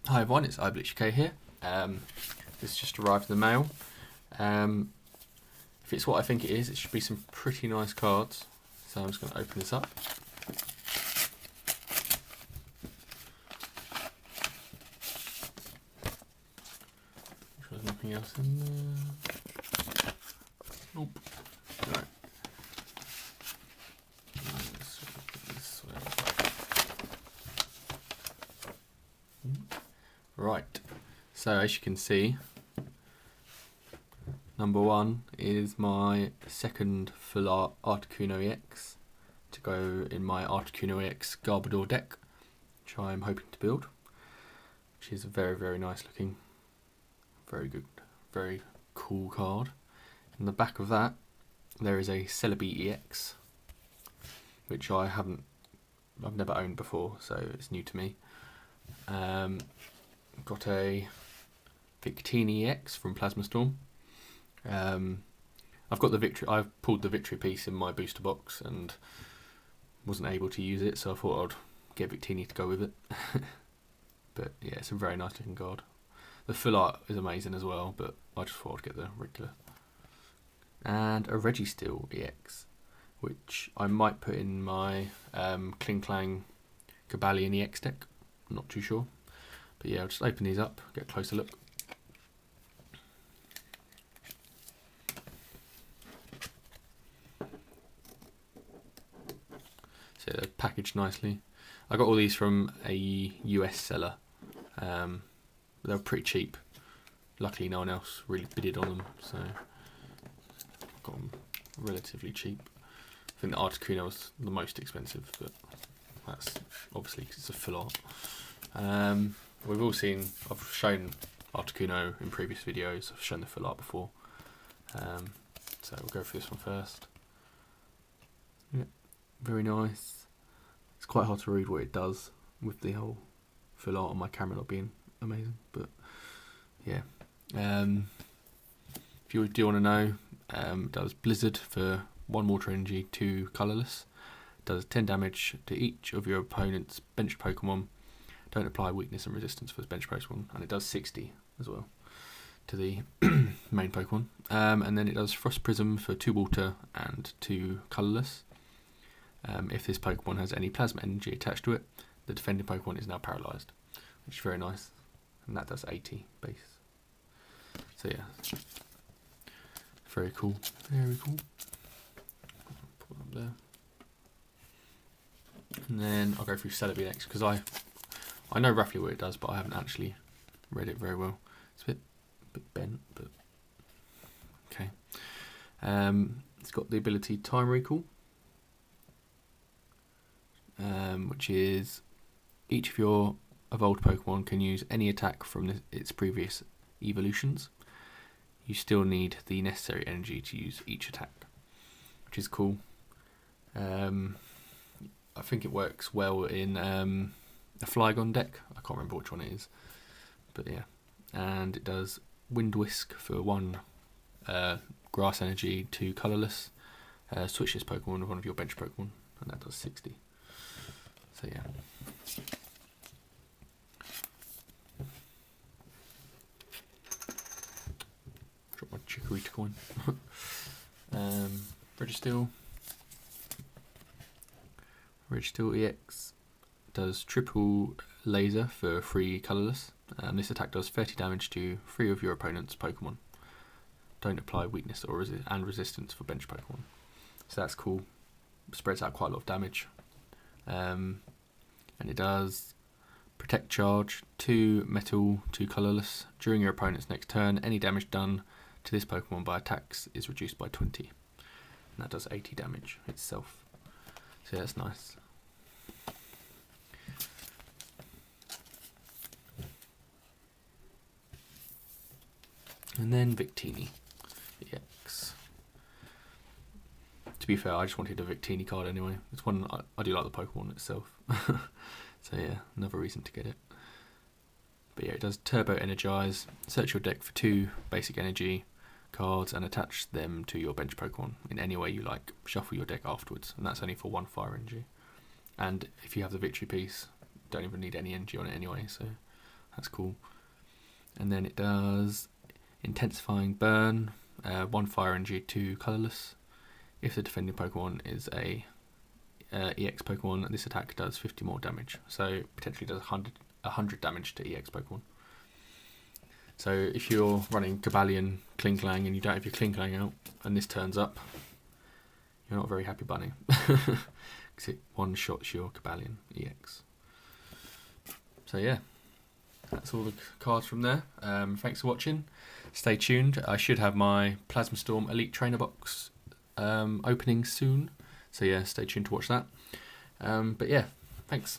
Hi everyone, it's lBlitzUK here. This just arrived in the mail. If it's what I think it is, it should be some pretty nice cards. So I'm just going to open this up. Make sure there's nothing else in there. Nope. Right. Right, so as you can see, number one is my second full art Articuno EX to go in my Articuno EX Garbodor deck, which I'm hoping to build, which is a very, very nice looking, very good, very cool card. In the back of that, there is a Celebi EX, which I've never owned before, so it's new to me. Got a Victini EX from Plasma Storm. I've pulled the victory piece in my booster box and wasn't able to use it, so I thought I'd get Victini to go with it. But yeah, it's a very nice looking card. The full art is amazing as well, but I just thought I'd get the regular. And a Registeel EX, which I might put in my Kling Klang Cobalion EX deck. I'm not too sure. But yeah, I'll just open these up, get a closer look. So they're packaged nicely. I got all these from a US seller. They were pretty cheap. Luckily no one else really bidded on them, so I got them relatively cheap. I think the Articuno was the most expensive, but that's obviously because it's a full art. We've all seen, I've shown Articuno in previous videos, I've shown the full art before. So we'll go for this one first. Yeah, very nice. It's quite hard to read what it does with the whole full art on my camera not being amazing, but yeah. If you do want to know, it does Blizzard for 1 water energy, 2 colourless. It does 10 damage to each of your opponent's bench Pokemon. Don't apply weakness and resistance for this bench Pokemon, and it does 60 as well to the main Pokemon. And then it does Frost Prism for 2 water and 2 colourless. If this Pokemon has any plasma energy attached to it, the defending Pokemon is now paralysed, which is very nice. And that does 80 base. So yeah, very cool, very cool. Put it up there. And then I'll go through Celebi next, because I know roughly what it does, but I haven't actually read it very well. It's a bit bent, but okay. It's got the ability Time Recall, which is each of your evolved Pokemon can use any attack from its previous evolutions. You still need the necessary energy to use each attack, which is cool. I think it works well in a Flygon deck. I can't remember which one it is, but yeah. And it does Wind Whisk for 1 grass energy, 2 colourless. Switch this Pokemon with one of your bench Pokemon, and that does 60. So yeah. Drop my Chikorita coin. Registeel EX does triple laser for 3 colourless. This attack does 30 damage to 3 of your opponent's Pokemon. Don't apply weakness or resistance for bench Pokemon. So that's cool. Spreads out quite a lot of damage. And it does Protect Charge, 2 metal, 2 colourless. During your opponent's next turn, any damage done to this Pokemon by attacks is reduced by 20. And that does 80 damage itself. So yeah, that's nice. And then Victini EX. To be fair, I just wanted a Victini card anyway. It's one I do like the Pokemon itself. So yeah, another reason to get it. But yeah, it does Turbo Energize. Search your deck for 2 basic energy cards and attach them to your bench Pokemon in any way you like. Shuffle your deck afterwards, and that's only for 1 fire energy. And if you have the victory piece, don't even need any energy on it anyway, so That's cool. And then it does intensifying burn, 1 fire energy, 2 colourless. If the defending Pokemon is a EX Pokemon, this attack does 50 more damage. So potentially does 100 damage to EX Pokemon. So if you're running Cobalion, Klinklang, and you don't have your Klinklang out, and this turns up, you're not a very happy bunny. Because it one-shots your Cobalion EX. So yeah, that's all the cards from there. Thanks for watching. Stay tuned. I should have my Plasma Storm Elite Trainer box opening soon. So yeah, stay tuned to watch that. But yeah, thanks.